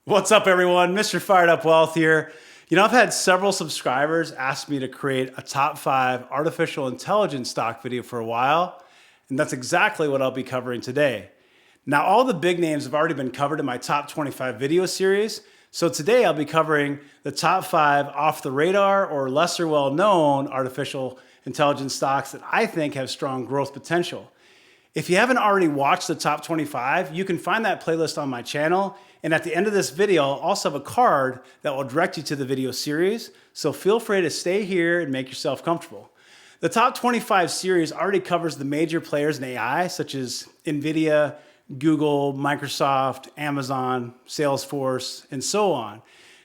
What's up, everyone? Mr. Fired Up Wealth here. I've had several subscribers ask me to create a top 5 artificial intelligence stock video for a while, and that's exactly what I'll be covering today. Now, all the big names have already been covered in my top 25 video series, so today I'll be covering the top 5 off the radar or lesser well-known artificial intelligence stocks that I think have strong growth potential. If you haven't already watched the top 25, you can find that playlist on my channel. And at the end of this video, I'll also have a card that will direct you to the video series. So feel free to stay here and make yourself comfortable. The top 25 series already covers the major players in AI, such as NVIDIA, Google, Microsoft, Amazon, Salesforce, and so on.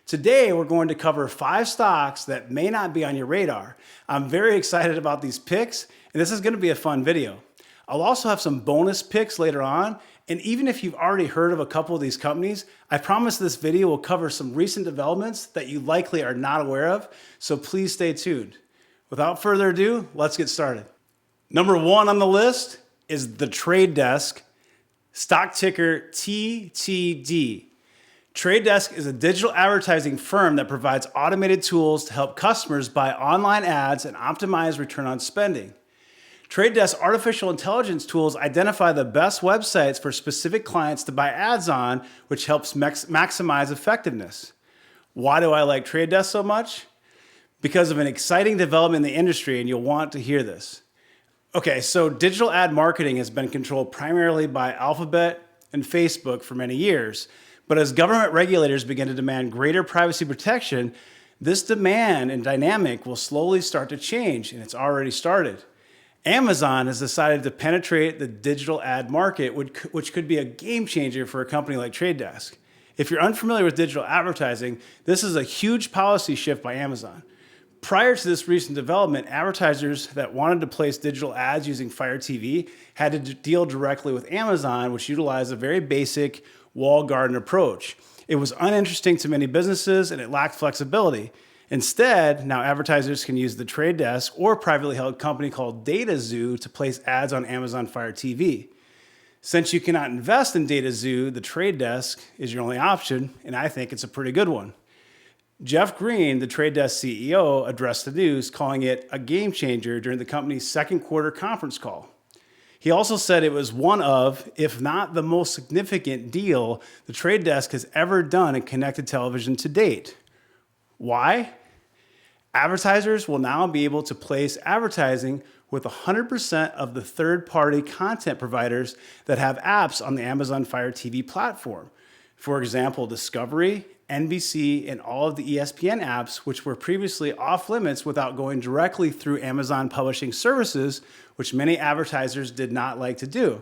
Today, we're going to cover 5 stocks that may not be on your radar. I'm very excited about these picks, and this is going to be a fun video. I'll also have some bonus picks later on, and even if you've already heard of a couple of these companies, I promise this video will cover some recent developments that you likely are not aware of, so please stay tuned. Without further ado, let's get started. Number 1 on the list is The Trade Desk, stock ticker TTD. Trade Desk is a digital advertising firm that provides automated tools to help customers buy online ads and optimize return on spending. Trade Desk artificial intelligence tools identify the best websites for specific clients to buy ads on, which helps maximize effectiveness. Why do I like Trade Desk so much? Because of an exciting development in the industry, and you'll want to hear this. Okay, so digital ad marketing has been controlled primarily by Alphabet and Facebook for many years. But as government regulators begin to demand greater privacy protection, this demand and dynamic will slowly start to change, and it's already started. Amazon has decided to penetrate the digital ad market, which could be a game changer for a company like Trade Desk. If you're unfamiliar with digital advertising, this is a huge policy shift by Amazon. Prior to this recent development, advertisers that wanted to place digital ads using Fire TV had to deal directly with Amazon, which utilized a very basic walled garden approach. It was uninteresting to many businesses and it lacked flexibility. Instead, now advertisers can use the Trade Desk or a privately held company called DataZoo to place ads on Amazon Fire TV. Since you cannot invest in DataZoo, the Trade Desk is your only option, and I think it's a pretty good one. Jeff Green, the Trade Desk CEO, addressed the news, calling it a game changer during the company's second quarter conference call. He also said it was one of, if not the most significant deal the Trade Desk has ever done in connected television to date. Why? Advertisers will now be able to place advertising with 100% of the third-party content providers that have apps on the Amazon Fire TV platform. For example, Discovery, NBC, and all of the ESPN apps, which were previously off limits without going directly through Amazon Publishing Services, which many advertisers did not like to do.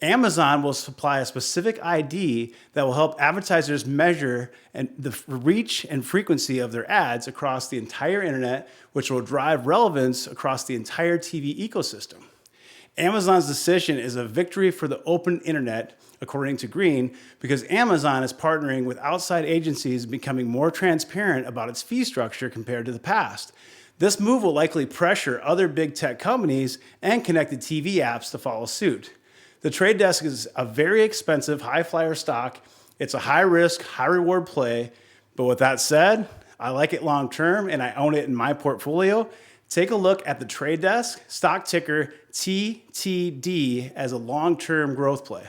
Amazon will supply a specific ID that will help advertisers measure the reach and frequency of their ads across the entire internet, which will drive relevance across the entire TV ecosystem. Amazon's decision is a victory for the open internet, according to Green, because Amazon is partnering with outside agencies and becoming more transparent about its fee structure compared to the past. This move will likely pressure other big tech companies and connected TV apps to follow suit. The Trade Desk is a very expensive, high-flyer stock. It's a high-risk, high-reward play. But with that said, I like it long-term, and I own it in my portfolio. Take a look at the Trade Desk, stock ticker TTD, as a long-term growth play.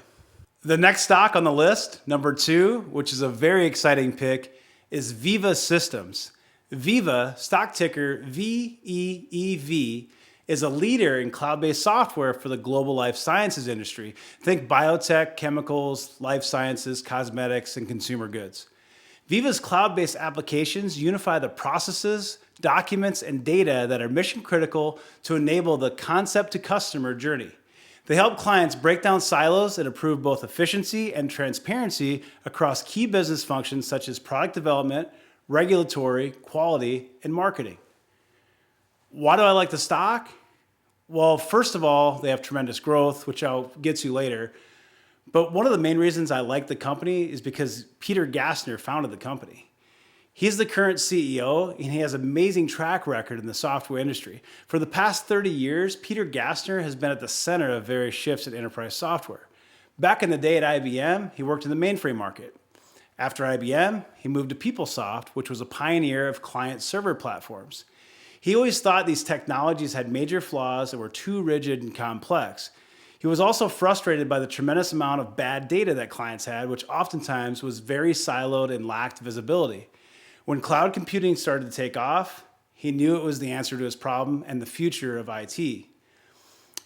The next stock on the list, number 2, which is a very exciting pick, is VIVE Systems. VIVE, stock ticker VEEV, is a leader in cloud-based software for the global life sciences industry. Think biotech, chemicals, life sciences, cosmetics, and consumer goods. VIVE's cloud-based applications unify the processes, documents, and data that are mission critical to enable the concept to customer journey. They help clients break down silos and improve both efficiency and transparency across key business functions such as product development, regulatory, quality, and marketing. Why do I like the stock? Well, first of all, they have tremendous growth, which I'll get to later. But one of the main reasons I like the company is because Peter Gassner founded the company. He's the current CEO, and he has an amazing track record in the software industry. For the past 30 years, Peter Gassner has been at the center of various shifts in enterprise software. Back in the day at IBM, he worked in the mainframe market. After IBM, he moved to PeopleSoft, which was a pioneer of client-server platforms. He always thought these technologies had major flaws and were too rigid and complex. He was also frustrated by the tremendous amount of bad data that clients had, which oftentimes was very siloed and lacked visibility. When cloud computing started to take off, he knew it was the answer to his problem and the future of IT.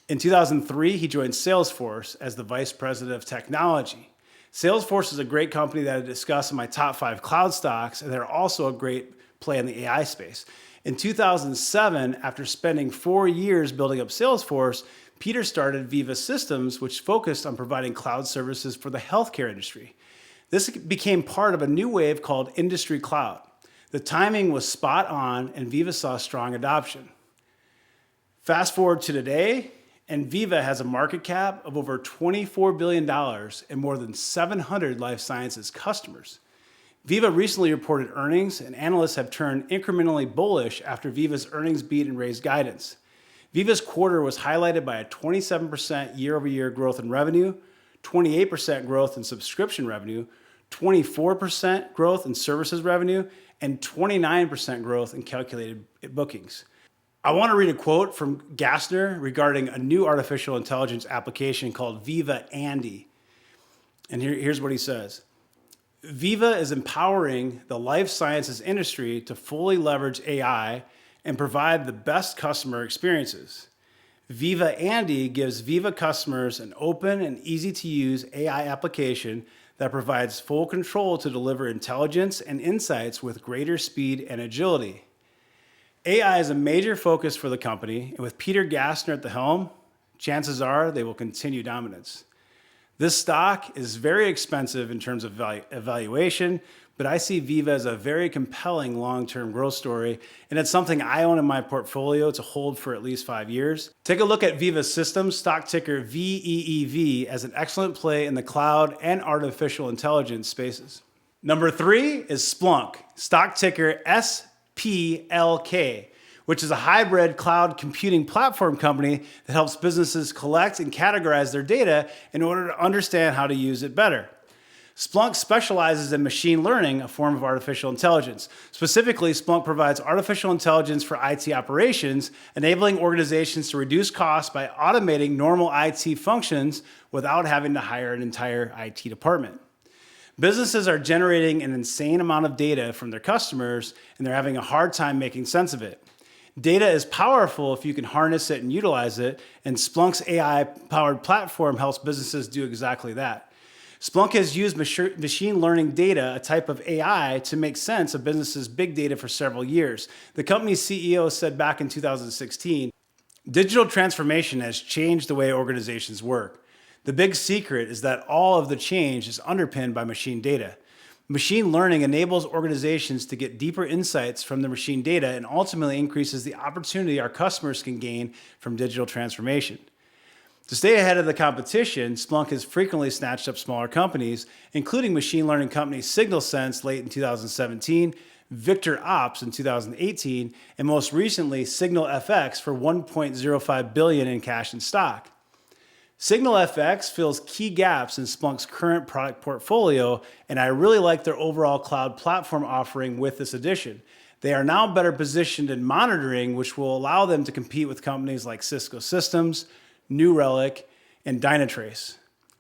In 2003, he joined Salesforce as the Vice President of Technology. Salesforce is a great company that I discussed in my top 5 cloud stocks, and they're also a great play in the AI space. In 2007, after spending 4 years building up Salesforce, Peter started VIVE Systems, which focused on providing cloud services for the healthcare industry. This became part of a new wave called Industry Cloud. The timing was spot on, and VIVE saw strong adoption. Fast forward to today, and VIVE has a market cap of over $24 billion and more than 700 life sciences customers. VIVE recently reported earnings, and analysts have turned incrementally bullish after VIVE's earnings beat and raised guidance. VIVE's quarter was highlighted by a 27% year-over-year growth in revenue, 28% growth in subscription revenue, 24% growth in services revenue, and 29% growth in calculated bookings. I want to read a quote from Gassner regarding a new artificial intelligence application called Viva Andy. And here's what he says. Viva is empowering the life sciences industry to fully leverage AI and provide the best customer experiences. Viva Andy gives Viva customers an open and easy-to-use AI application that provides full control to deliver intelligence and insights with greater speed and agility. AI is a major focus for the company, and with Peter Gassner at the helm, chances are they will continue dominance. This stock is very expensive in terms of evaluation, but I see Viva as a very compelling long-term growth story, and it's something I own in my portfolio to hold for at least 5 years. Take a look at Viva Systems, stock ticker VEEV, as an excellent play in the cloud and artificial intelligence spaces. Number 3 is Splunk, stock ticker SPLK, which is a hybrid cloud computing platform company that helps businesses collect and categorize their data in order to understand how to use it better. Splunk specializes in machine learning, a form of artificial intelligence. Specifically, Splunk provides artificial intelligence for IT operations, enabling organizations to reduce costs by automating normal IT functions without having to hire an entire IT department. Businesses are generating an insane amount of data from their customers, and they're having a hard time making sense of it. Data is powerful if you can harness it and utilize it, and Splunk's AI-powered platform helps businesses do exactly that. Splunk has used machine learning data, a type of AI, to make sense of businesses' big data for several years. The company's CEO said back in 2016, "Digital transformation has changed the way organizations work. The big secret is that all of the change is underpinned by machine data. Machine learning enables organizations to get deeper insights from the machine data and ultimately increases the opportunity our customers can gain from digital transformation." To stay ahead of the competition, Splunk has frequently snatched up smaller companies, including machine learning company SignalSense late in 2017, Victor Ops in 2018, and most recently SignalFX for $1.05 billion in cash and stock. SignalFX fills key gaps in Splunk's current product portfolio, and I really like their overall cloud platform offering with this addition. They are now better positioned in monitoring, which will allow them to compete with companies like Cisco Systems, New Relic, and Dynatrace.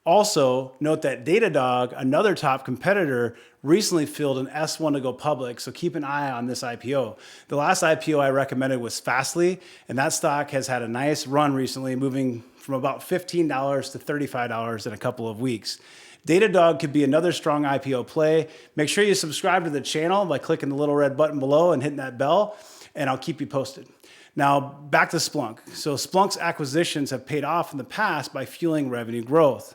Also, note that Datadog, another top competitor, recently filled an S1 to go public, so keep an eye on this IPO. The last IPO I recommended was Fastly, and that stock has had a nice run recently, moving from about $15 to $35 in a couple of weeks. Datadog could be another strong IPO play. Make sure you subscribe to the channel by clicking the little red button below and hitting that bell, and I'll keep you posted. Now, back to Splunk. So Splunk's acquisitions have paid off in the past by fueling revenue growth.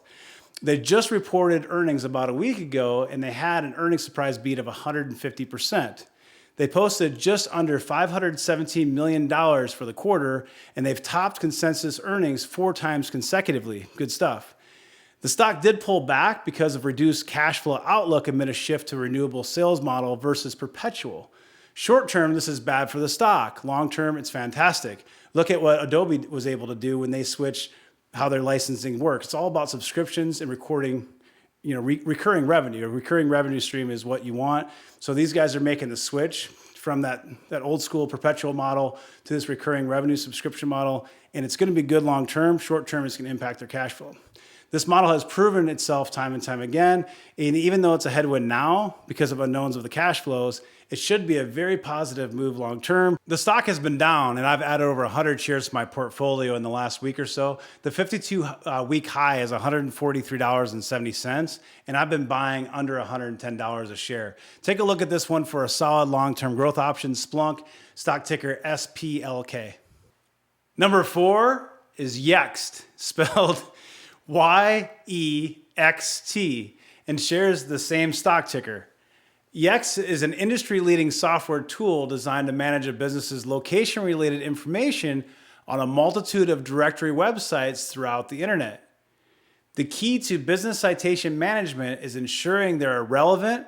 They just reported earnings about a week ago, and they had an earnings surprise beat of 150%. They posted just under $517 million for the quarter, and they've topped consensus earnings 4 times consecutively. Good stuff. The stock did pull back because of reduced cash flow outlook amid a shift to renewable sales model versus perpetual. Short term, this is bad for the stock. Long term, it's fantastic. Look at what Adobe was able to do when they switched how their licensing works. It's all about subscriptions and recording recurring revenue. A recurring revenue stream is what you want. So these guys are making the switch from that old school perpetual model to this recurring revenue subscription model. And it's going to be good long term. Short term, it's going to impact their cash flow. This model has proven itself time and time again. And even though it's a headwind now because of unknowns of the cash flows, it should be a very positive move long term. The stock has been down, and I've added over 100 shares to my portfolio in the last week or so. The 52-week high is $143.70, and I've been buying under $110 a share. Take a look at this one for a solid long-term growth option, Splunk, stock ticker SPLK. Number 4 is Yext, spelled YEXT, and shares the same stock ticker. Yext is an industry-leading software tool designed to manage a business's location-related information on a multitude of directory websites throughout the internet. The key to business citation management is ensuring there are relevant,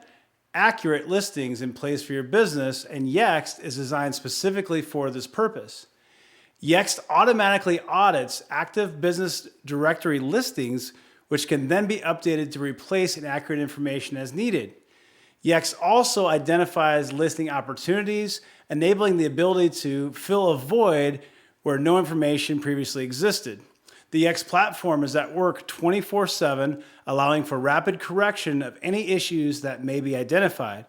accurate listings in place for your business, and Yext is designed specifically for this purpose. Yext automatically audits active business directory listings, which can then be updated to replace inaccurate information as needed. Yext also identifies listing opportunities, enabling the ability to fill a void where no information previously existed. The Yext platform is at work 24/7, allowing for rapid correction of any issues that may be identified.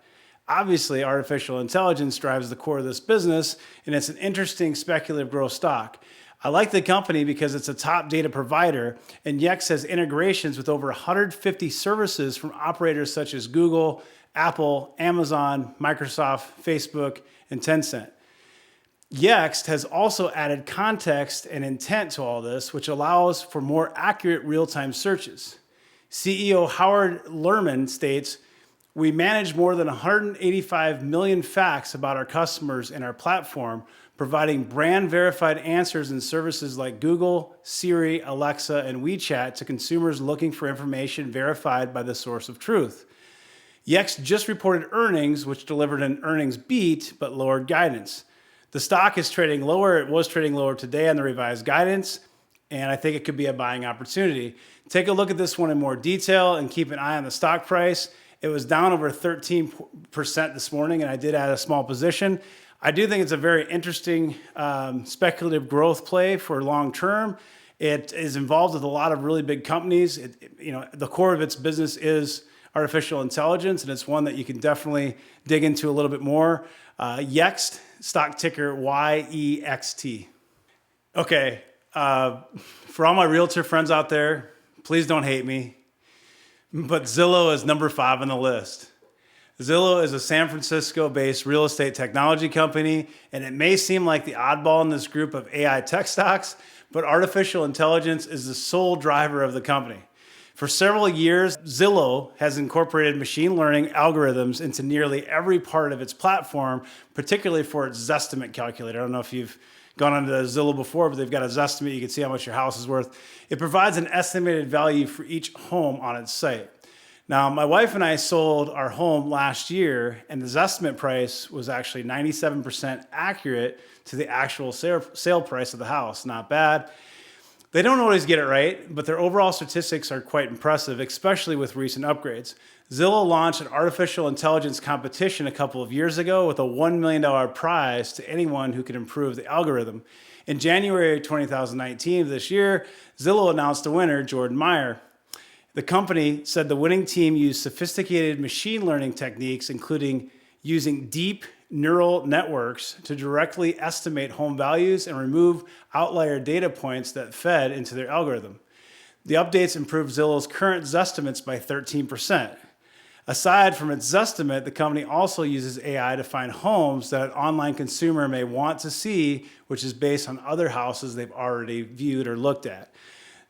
Obviously, artificial intelligence drives the core of this business, and it's an interesting speculative growth stock. I like the company because it's a top data provider, and Yext has integrations with over 150 services from operators such as Google, Apple, Amazon, Microsoft, Facebook, and Tencent. Yext has also added context and intent to all this, which allows for more accurate real-time searches. CEO Howard Lerman states, "We manage more than 185 million facts about our customers in our platform, providing brand-verified answers and services like Google, Siri, Alexa, and WeChat to consumers looking for information verified by the source of truth." Yext just reported earnings, which delivered an earnings beat, but lowered guidance. The stock is trading lower. It was trading lower today on the revised guidance, and I think it could be a buying opportunity. Take a look at this one in more detail and keep an eye on the stock price. It was down over 13% this morning, and I did add a small position. I do think it's a very interesting speculative growth play for long term. It is involved with a lot of really big companies. The core of its business is artificial intelligence, and it's one that you can definitely dig into a little bit more. Yext, stock ticker YEXT. Okay, for all my realtor friends out there, please don't hate me, but Zillow is number 5 on the list. Zillow is a San Francisco-based real estate technology company, and it may seem like the oddball in this group of AI tech stocks, but artificial intelligence is the sole driver of the company. For several years, Zillow has incorporated machine learning algorithms into nearly every part of its platform, particularly for its Zestimate calculator. I don't know if you've gone onto Zillow before, but they've got a Zestimate. You can see how much your house is worth. It provides an estimated value for each home on its site. Now, my wife and I sold our home last year, and the Zestimate price was actually 97% accurate to the actual sale price of the house. Not bad. They don't always get it right, but their overall statistics are quite impressive, especially with recent upgrades. Zillow launched an artificial intelligence competition a couple of years ago with a $1 million prize to anyone who could improve the algorithm. In January 2019 of this year, Zillow announced a winner, Jordan Meyer. The company said the winning team used sophisticated machine learning techniques, including using deep neural networks to directly estimate home values and remove outlier data points that fed into their algorithm. The updates improved Zillow's current Zestimates by 13%. Aside from its Zestimate, the company also uses AI to find homes that an online consumer may want to see, which is based on other houses they've already viewed or looked at.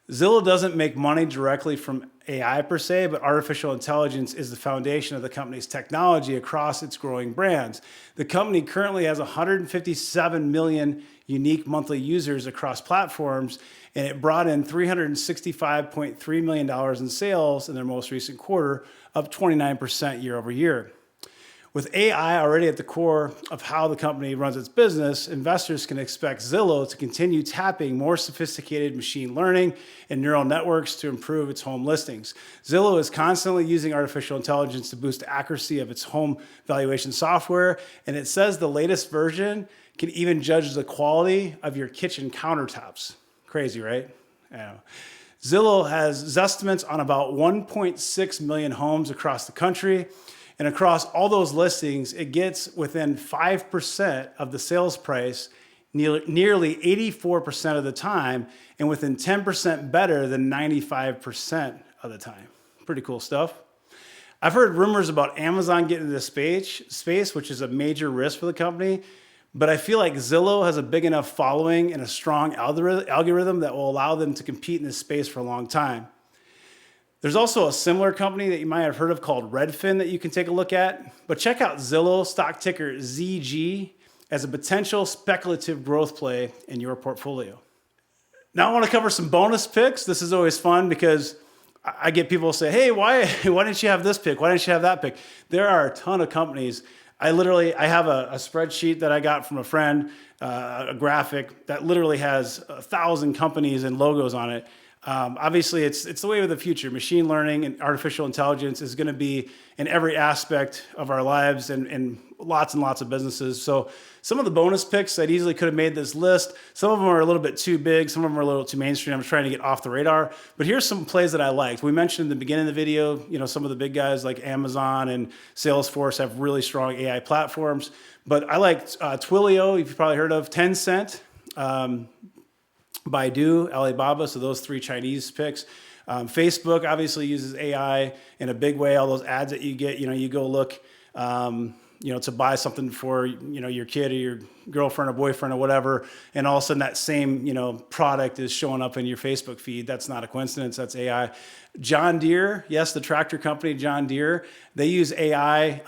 Zillow doesn't make money directly from AI per se, but artificial intelligence is the foundation of the company's technology across its growing brands. The company currently has 157 million unique monthly users across platforms, and it brought in $365.3 million in sales in their most recent quarter, up 29% year over year. With AI already at the core of how the company runs its business, investors can expect Zillow to continue tapping more sophisticated machine learning and neural networks to improve its home listings. Zillow is constantly using artificial intelligence to boost the accuracy of its home valuation software, and it says the latest version can even judge the quality of your kitchen countertops. Crazy, right? I know. Zillow has estimates on about 1.6 million homes across the country. And across all those listings, it gets within 5% of the sales price nearly 84% of the time, and within 10% better than 95% of the time. Pretty cool stuff. I've heard rumors about Amazon getting into this space, which is a major risk for the company. But I feel like Zillow has a big enough following and a strong algorithm that will allow them to compete in this space for a long time. There's also a similar company that you might have heard of called Redfin that you can take a look at. But check out Zillow, stock ticker ZG, as a potential speculative growth play in your portfolio. Now I want to cover some bonus picks. This is always fun because I get people say, hey, why didn't you have this pick? Why didn't you have that pick? There are a ton of companies. I have a spreadsheet that I got from a friend, a graphic that literally has 1,000 companies and logos on it. Obviously, it's the way of the future. Machine learning and artificial intelligence is going to be in every aspect of our lives and lots and lots of businesses. So some of the bonus picks that easily could have made this list, some of them are a little bit too big, some of them are a little too mainstream. I'm trying to get off the radar. But here's some plays that I liked. We mentioned in the beginning of the video, some of the big guys like Amazon and Salesforce have really strong AI platforms. But I liked Twilio, you've probably heard of, Tencent, Baidu, Alibaba, so those three Chinese picks. Facebook obviously uses AI in a big way. All those ads that you get, you go look, to buy something for, your kid or your girlfriend or boyfriend or whatever, and all of a sudden that same, product is showing up in your Facebook feed. That's not a coincidence. That's AI. John Deere, yes, the tractor company John Deere, they use AI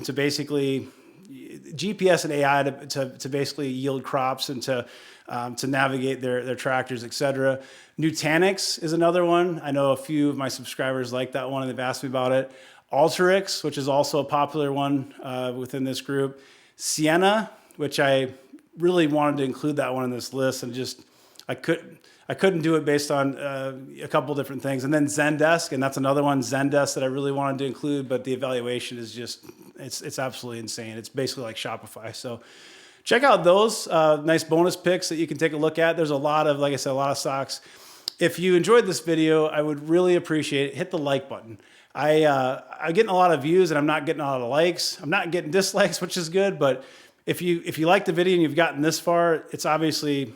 to basically GPS and AI to basically yield crops and to navigate their tractors, et cetera. Nutanix is another one. I know a few of my subscribers like that one and they've asked me about it. Alteryx, which is also a popular one within this group. Sienna, which I really wanted to include that one in this list, and just I couldn't do it based on a couple different things. And then Zendesk, and that's another one, Zendesk, that I really wanted to include, but the evaluation is just, it's absolutely insane. It's basically like Shopify. So check out those nice bonus picks that you can take a look at. There's a lot of, like I said, a lot of stocks. If you enjoyed this video, I would really appreciate it. Hit the like button. I'm getting a lot of views and I'm not getting a lot of likes. I'm not getting dislikes, which is good. But if you like the video and you've gotten this far, it's obviously,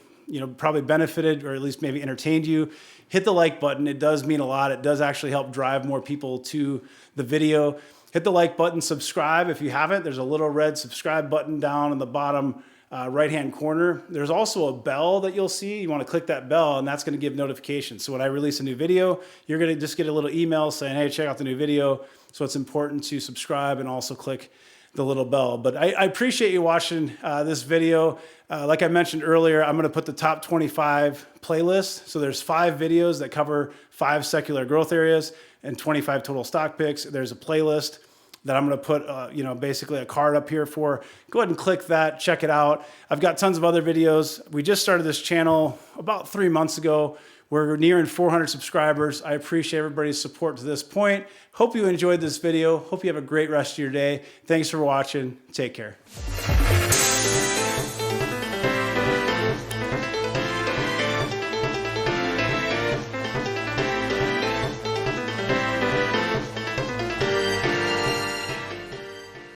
probably benefited or at least maybe entertained you. Hit the like button. It does mean a lot. It does actually help drive more people to the video. Hit the like button, subscribe if you haven't. There's a little red subscribe button down in the bottom right-hand corner. There's also a bell that you'll see. You want to click that bell, and that's going to give notifications. So when I release a new video, you're going to just get a little email saying, hey, check out the new video. So it's important to subscribe and also click the little bell. But I appreciate you watching this video. Like I mentioned earlier, I'm going to put the top 25 playlist. So there's 5 videos that cover 5 secular growth areas and 25 total stock picks. There's a playlist that I'm going to put, basically a card up here for. Go ahead and click that, check it out. I've got tons of other videos. We just started this channel about 3 months ago. We're nearing 400 subscribers. I appreciate everybody's support to this point. Hope you enjoyed this video. Hope you have a great rest of your day. Thanks for watching. Take care.